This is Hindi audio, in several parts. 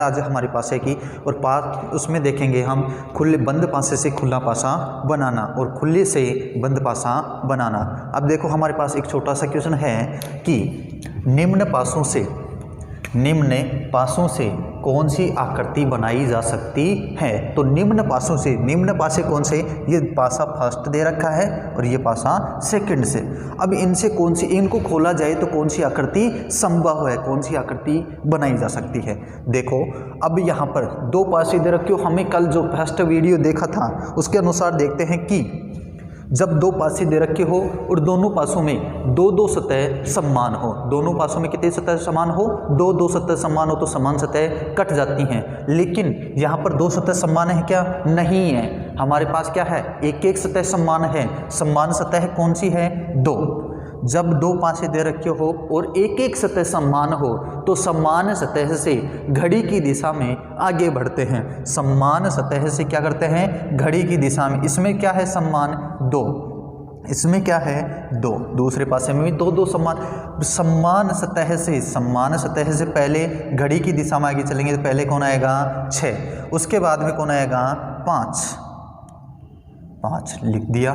आज हमारे पासे की और पास उसमें देखेंगे हम खुले बंद पासे से खुला पासा बनाना और खुले से बंद पासा बनाना। अब देखो हमारे पास एक छोटा सा क्वेश्चन है कि निम्न पासों से कौन सी आकृति बनाई जा सकती है। तो निम्न पासे कौन से, ये पासा फर्स्ट दे रखा है और ये पासा सेकंड से। अब इनसे कौन सी, इनको खोला जाए तो कौन सी आकृति संभव है, कौन सी आकृति बनाई जा सकती है। देखो अब यहाँ पर दो पासे दे रखे हो, हमें कल जो फर्स्ट वीडियो देखा था उसके अनुसार देखते हैं कि जब दो पासे दे रखे हो और दोनों पासों में दो सतह समान हो, दोनों पासों में कितनी सतह समान हो, दो सतह समान हो तो समान सतह कट जाती हैं। लेकिन यहाँ पर दो सतह समान है क्या, नहीं है। हमारे पास क्या है, एक सतह समान है। समान सतह कौन सी है, दो। जब दो पासे दे रखे हो और एक सतह समान हो तो समान सतह से घड़ी की दिशा में आगे बढ़ते हैं। समान सतह से क्या करते हैं, घड़ी की दिशा में। इसमें क्या है, समान दो, इसमें क्या है, दो। दूसरे पासे में भी दो समान सतह से पहले घड़ी की दिशा में आगे चलेंगे तो पहले कौन आएगा, 6, उसके बाद में कौन आएगा, 5 लिख दिया,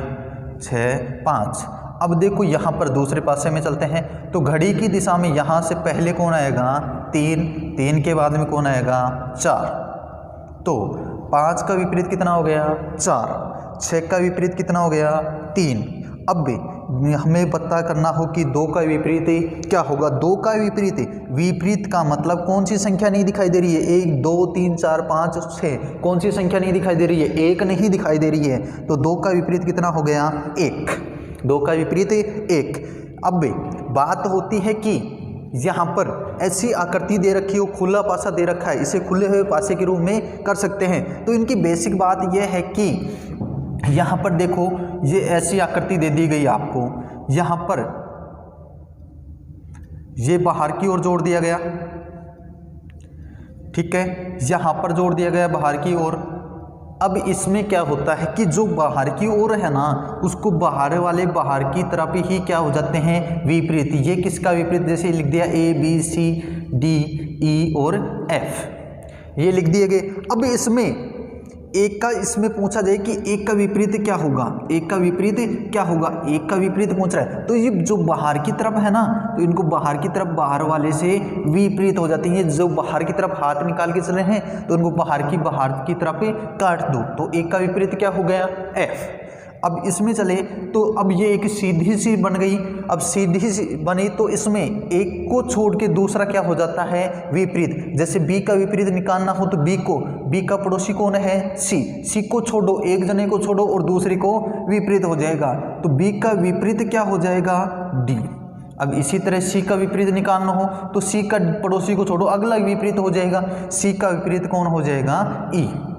6 5। अब देखो यहाँ पर दूसरे पासे में चलते हैं तो घड़ी की दिशा में यहाँ से पहले कौन आएगा, 3 के बाद में कौन आएगा, 4। तो 5 का विपरीत कितना हो गया, 4। 6 का विपरीत कितना हो गया, 3। अब हमें पता करना हो कि 2 का विपरीत क्या होगा। 2 का विपरीत का मतलब कौन सी संख्या नहीं दिखाई दे रही है, 1 2 3 4 5 6, कौन सी संख्या नहीं दिखाई दे रही है, 1 नहीं दिखाई दे रही है। तो 2 का विपरीत कितना हो गया, 1। 2 का विपरीत 1। अब बात होती है कि यहाँ पर ऐसी आकृति दे रखी हो, खुला पासा दे रखा है, इसे खुले हुए पासे के रूप में कर सकते हैं। तो इनकी बेसिक बात यह है कि यहाँ पर देखो ये ऐसी आकृति दे दी गई आपको, यहाँ पर ये बाहर की ओर जोड़ दिया गया, ठीक है, यहाँ पर जोड़ दिया गया बाहर की ओर। अब इसमें क्या होता है कि जो बाहर की ओर है ना, उसको बाहर की तरफ ही क्या हो जाते हैं, विपरीत। ये किसका विपरीत, जैसे लिख दिया A B C D E और F, ये लिख दिए गए। अब इसमें एक का इसमें पूछा जाए कि एक का विपरीत क्या होगा, एक का विपरीत क्या होगा, एक का विपरीत पूछ रहा है। तो ये जो बाहर की तरफ है ना, तो इनको बाहर की तरफ बाहर वाले से विपरीत हो जाती है। जो बाहर की तरफ हाथ निकाल के चले हैं तो उनको बाहर की तरफ काट दो, तो एक का विपरीत क्या हो गया, F। अब इसमें चले तो अब ये एक सीधी सी बन गई। अब सीधी सी बनी तो इसमें एक को छोड़ के दूसरा क्या हो जाता है, विपरीत। जैसे B का विपरीत निकालना हो तो B का पड़ोसी कौन है, C को छोड़ो, एक जने को छोड़ो और दूसरे को विपरीत हो जाएगा, तो B का विपरीत क्या हो जाएगा, D। अब इसी तरह C का विपरीत निकालना हो तो C का पड़ोसी को छोड़ो, अगला विपरीत हो जाएगा, C का विपरीत कौन हो जाएगा, E।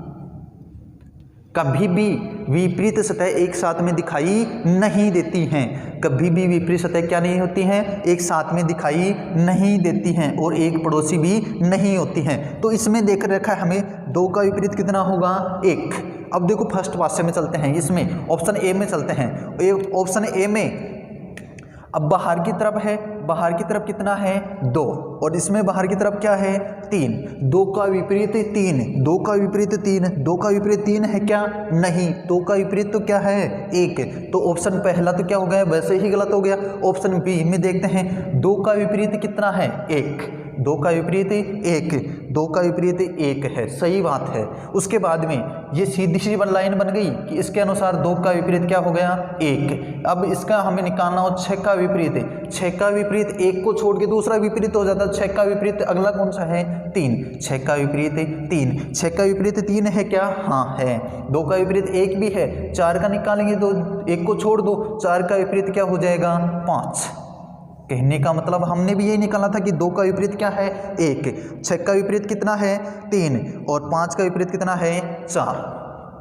कभी भी विपरीत सतह एक साथ में दिखाई नहीं देती हैं, कभी भी विपरीत सतह क्या नहीं होती हैं, एक साथ में दिखाई नहीं देती हैं और एक पड़ोसी भी नहीं होती हैं। तो इसमें देख रखा है हमें 2 का विपरीत कितना होगा, 1। अब देखो फर्स्ट पासे में चलते हैं, इसमें ऑप्शन ए में चलते हैं। ऑप्शन ए में अब बाहर की तरफ है, बाहर की तरफ कितना है, 2, और इसमें बाहर की तरफ क्या है, 3। 2 का विपरीत 3, 2 का विपरीत 3, 2 का विपरीत 3 है क्या, नहीं। 2 का विपरीत तो क्या है, 1। तो ऑप्शन पहला तो क्या हो गया, वैसे ही गलत हो गया। ऑप्शन बी में देखते हैं, 2 का विपरीत कितना है, 1। 2 का विपरीत 1, 2 का विपरीत 1 है, सही बात है। उसके बाद में ये सीधी सी लाइन बन गई कि इसके अनुसार 2 का विपरीत क्या हो गया, 1। अब इसका हमें निकालना हो 6 का विपरीत। 6 का विपरीत 1 को छोड़ के दूसरा विपरीत हो जाता है, 6 का विपरीत अगला कौन सा है, 3। 6 का विपरीत 3, 6 का विपरीत 3 है क्या, हाँ है। 2 का विपरीत 1 भी है, 4 का निकालेंगे तो 1 को छोड़ दो, 4 का विपरीत क्या हो जाएगा, 5। कहने का मतलब हमने भी यही निकाला था कि 2 का विपरीत क्या है, 1। 6 का विपरीत कितना है, 3, और 5 का विपरीत कितना है, 4।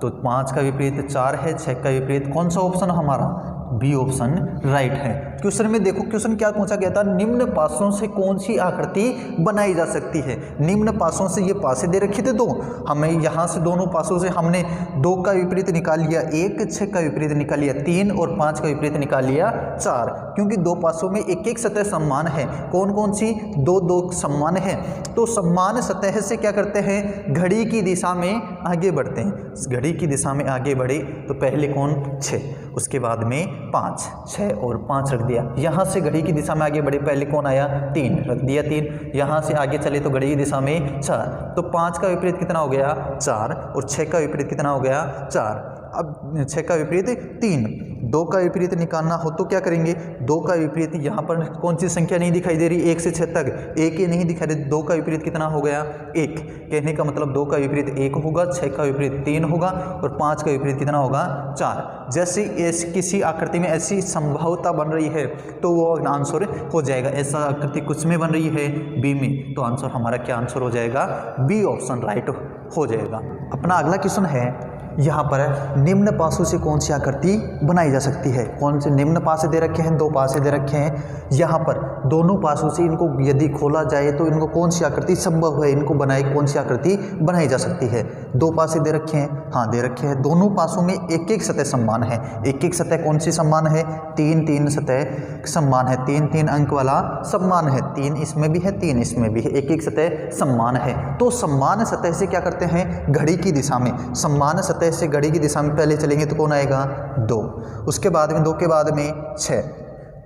तो 5 का विपरीत 4 है, 6 का विपरीत कौन सा ऑप्शन हमारा, बी ऑप्शन राइट है। क्वेश्चन में देखो, क्वेश्चन क्या पूछा गया था, निम्न पासों से कौन सी आकृति बनाई जा सकती है। निम्न पासों से ये पासे दे रखे थे दो, हमें यहाँ से दोनों पासों से हमने 2 का विपरीत निकाल लिया 1, 6 का विपरीत निकाल लिया 3 और 5 का विपरीत निकाल लिया 4, क्योंकि दो पासों में एक एक सतह समान है। कौन कौन सी, 2 समान है। तो समान सतह से क्या करते हैं, घड़ी की दिशा में आगे बढ़ते हैं। घड़ी की दिशा में आगे बढ़े तो पहले कौन, 6, उसके बाद में 5, 6 और 5 रख दिया। यहाँ से घड़ी की दिशा में आगे बढ़े, पहले कौन आया, 3 रख दिया 3। यहाँ से आगे चले तो घड़ी की दिशा में 4, तो 5 का विपरीत कितना हो गया, 4 और 6 का विपरीत कितना हो गया, 4। अब 6 का विपरीत 3, 2 का विपरीत निकालना हो तो क्या करेंगे, 2 का विपरीत, यहाँ पर कौन सी संख्या नहीं दिखाई दे रही, 1 से 6 तक एक ही नहीं दिखाई दे, 2 का विपरीत कितना हो गया, 1। कहने का मतलब 2 का विपरीत 1 होगा, 6 का विपरीत 3 होगा और 5 का विपरीत कितना होगा, 4। जैसे ऐसी किसी आकृति में ऐसी संभवता बन रही है तो वो आंसर हो जाएगा। ऐसा आकृति कुछ में बन रही है, बी में, तो आंसर हमारा क्या आंसर हो जाएगा, बी ऑप्शन राइट हो जाएगा। अपना अगला क्वेश्चन है, यहाँ पर निम्न पासों से कौन सी आकृति बनाई जा सकती है। कौन से निम्न पासे दे रखे हैं, 2 पासे दे रखे हैं। यहाँ पर दोनों पासों से इनको यदि खोला जाए तो इनको कौन सी आकृति संभव है, इनको बनाए कौन सी आकृति बनाई जा सकती है। 2 पासे दे रखे हैं, हाँ दे रखे हैं। दोनों पासों में एक एक सतह समान है। एक एक सतह कौन सी समान है, 3 सतह समान है। 3 अंक वाला समान है, 3 इसमें भी है 3 इसमें भी है, एक एक सतह समान है। तो समान सतह से क्या करते हैं, घड़ी की दिशा में, समान सतह से घड़ी की दिशा में पहले चलेंगे तो कौन आएगा, 2, उसके बाद में 2 के बाद में 6,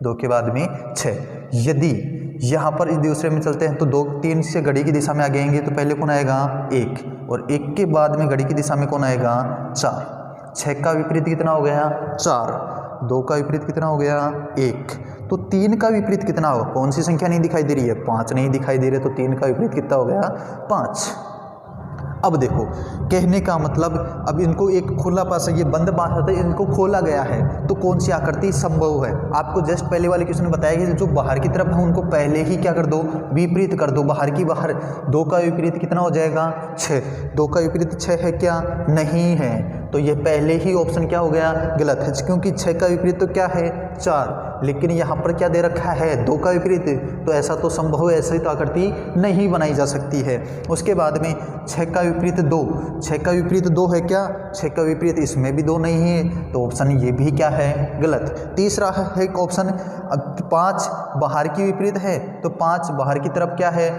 2 के बाद में 6। यदि यहाँ पर इस दूसरे में चलते हैं तो 2, 3 से घड़ी की दिशा में आगे आएंगे तो पहले कौन आएगा, 1 और 1 के बाद में घड़ी की दिशा में कौन आएगा, 4। 6 का विपरीत कितना हो गया, 4। 2 का विपरीत कितना हो गया, 1। तो 3 का विपरीत कितना होगा, कौन सी संख्या नहीं दिखाई दे रही है, 5 नहीं दिखाई दे रही, तो 3 का विपरीत कितना हो गया, 5। अब देखो, कहने का मतलब अब इनको एक खुला पासा, ये बंद पासा था, इनको खोला गया है तो कौन सी आकृति संभव है। आपको जस्ट पहले वाले क्वेश्चन में बताया कि जो बाहर की तरफ है उनको पहले ही क्या कर दो, विपरीत कर दो, बाहर की बाहर। 2 का विपरीत कितना हो जाएगा, 6। 2 का विपरीत 6 है क्या, नहीं है, तो ये पहले ही ऑप्शन क्या हो गया, गलत है, क्योंकि 6 का विपरीत तो क्या है, 4। लेकिन यहाँ पर क्या दे रखा है, 2 का विपरीत, तो ऐसा तो संभव है, ऐसी तो आकृति नहीं बनाई जा सकती है। उसके बाद में 6 का विपरीत 2, 6 का विपरीत 2 है क्या, 6 का विपरीत इसमें भी 2 नहीं है, तो ऑप्शन ये भी क्या है, गलत। तीसरा है एक ऑप्शन, अब 5 बाहर की विपरीत है, तो 5 बाहर की तरफ क्या है,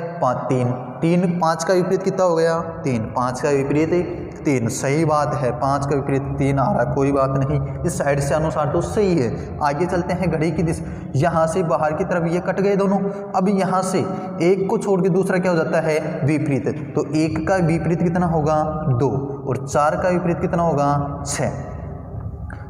3 5 का विपरीत कितना हो गया, 3। 5 का विपरीत 3, सही बात है, 5 का विपरीत 3 आ रहा, कोई बात नहीं, इस साइड से अनुसार तो सही है। आगे चलते हैं, घड़ी की दिशा, यहाँ से बाहर की तरफ ये कट गए दोनों। अब यहाँ से एक को छोड़ के दूसरा क्या हो जाता है, विपरीत, तो 1 का विपरीत कितना होगा, 2 और 4 का विपरीत कितना होगा, 6।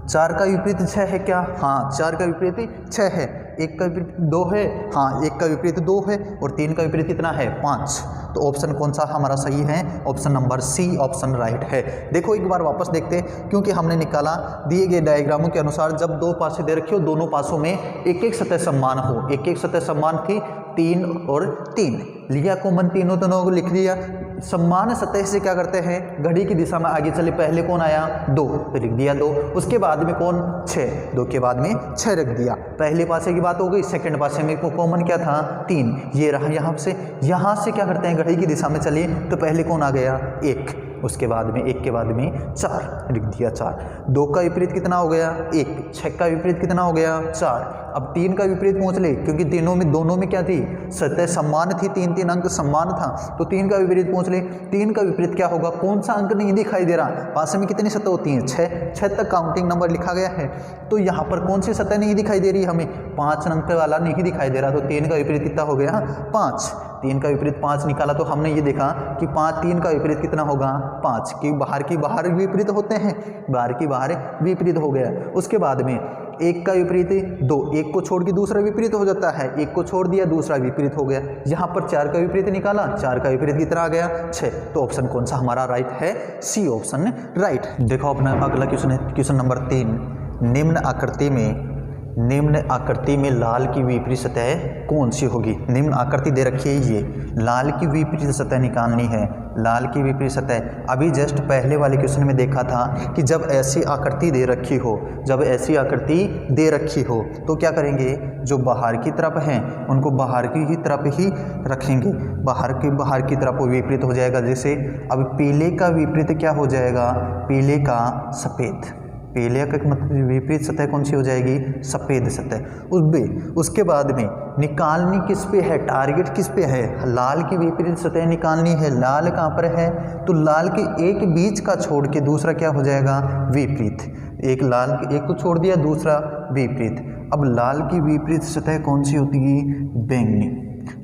4 का विपरीत 6 है क्या, हाँ 4 का विपरीत 6 है। 1 का विपरीत 2 है, हाँ 1 का विपरीत 2 है और 3 का विपरीत कितना है, 5। तो ऑप्शन कौन सा हमारा सही है, option number C option right है। देखो एक बार वापस देखते हैं, क्योंकि हमने निकाला दिए गए डायग्रामों के अनुसार, जब 2 पासे दे रखे हो, दोनों पासों में एक एक सतह समान हो, एक एक सतह समान थी, 3 और 3 लिया कॉमन, तीनों को लिख दिया। समान सतह से क्या करते हैं, घड़ी की दिशा में आगे चले, पहले कौन आया, 2, तो लिख दिया 2, उसके बाद में कौन, 6, 2 के बाद में 6 रख दिया। पहले पासे की बात हो गई, सेकंड पासे में कॉमन क्या था, 3, ये रहा। यहाँ से क्या करते हैं, घड़ी की दिशा में चलिए तो पहले कौन आ गया, 1, उसके बाद में 1 के बाद में 4 लिख दिया, 4। 2 का विपरीत कितना हो गया, 1। 6 का विपरीत कितना हो गया, 4। अब 3 का विपरीत पहुँच ले, क्योंकि दोनों में क्या थी, सतह समान थी, 3 अंक समान था, तो 3 का विपरीत पहुँच ले। 3 का विपरीत क्या होगा, कौन सा अंक नहीं दिखाई दे रहा, पास में कितनी सतह होती हैं, 6 तक काउंटिंग नंबर लिखा गया है, तो यहाँ पर कौन सी सतह नहीं दिखाई दे रही हमें, 5 अंक वाला नहीं दिखाई दे रहा, तो 3 का विपरीत कितना हो गया, 5। 3 का विपरीत 5 निकाला तो हमने ये देखा कि 3 का विपरीत कितना होगा, 5, कि बाहर की बाहर विपरीत होते हैं, बाहर की बाहर विपरीत हो गया। उसके बाद में 1 का विपरीत 2, 1 को छोड़ के दूसरा विपरीत हो जाता है, 1 को छोड़ दिया दूसरा विपरीत हो गया। यहाँ पर 4 का विपरीत निकाला, 4 का विपरीत कितना आ गया, 6। तो ऑप्शन कौन सा हमारा राइट है, सी ऑप्शन राइट। देखो अपना अगला क्वेश्चन है, क्वेश्चन नंबर 3, निम्न आकृति में निम्न आकृति में लाल की विपरीत सतह कौन सी होगी। निम्न आकृति दे रखी है, ये लाल की विपरीत सतह निकालनी है। लाल की विपरीत सतह अभी जस्ट पहले वाले क्वेश्चन में देखा था कि जब ऐसी आकृति दे रखी हो, जब ऐसी आकृति दे रखी हो तो क्या करेंगे, जो बाहर की तरफ हैं उनको बाहर की ही तरफ ही रखेंगे, बाहर की तरफ वो विपरीत हो जाएगा। जैसे अब पीले का विपरीत क्या हो जाएगा, पीले का सफ़ेद, पीले का मतलब विपरीत सतह कौन सी हो जाएगी, सफ़ेद सतह। उसके बाद में निकालनी किस पे है, टारगेट किस पे है, लाल की विपरीत सतह निकालनी है। लाल कहाँ पर है, तो लाल के एक बीच का छोड़ के दूसरा क्या हो जाएगा, विपरीत। एक लाल एक को छोड़ दिया, दूसरा विपरीत। अब लाल की विपरीत सतह कौन सी होगी, बैंगनी।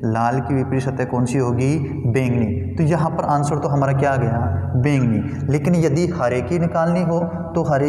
लाल की विपरीत सतह कौन सी होगी, बैंगनी। तो यहाँ पर आंसर तो हमारा क्या आ गया, बैंगनी। लेकिन यदि हरे की निकालनी हो तो हरे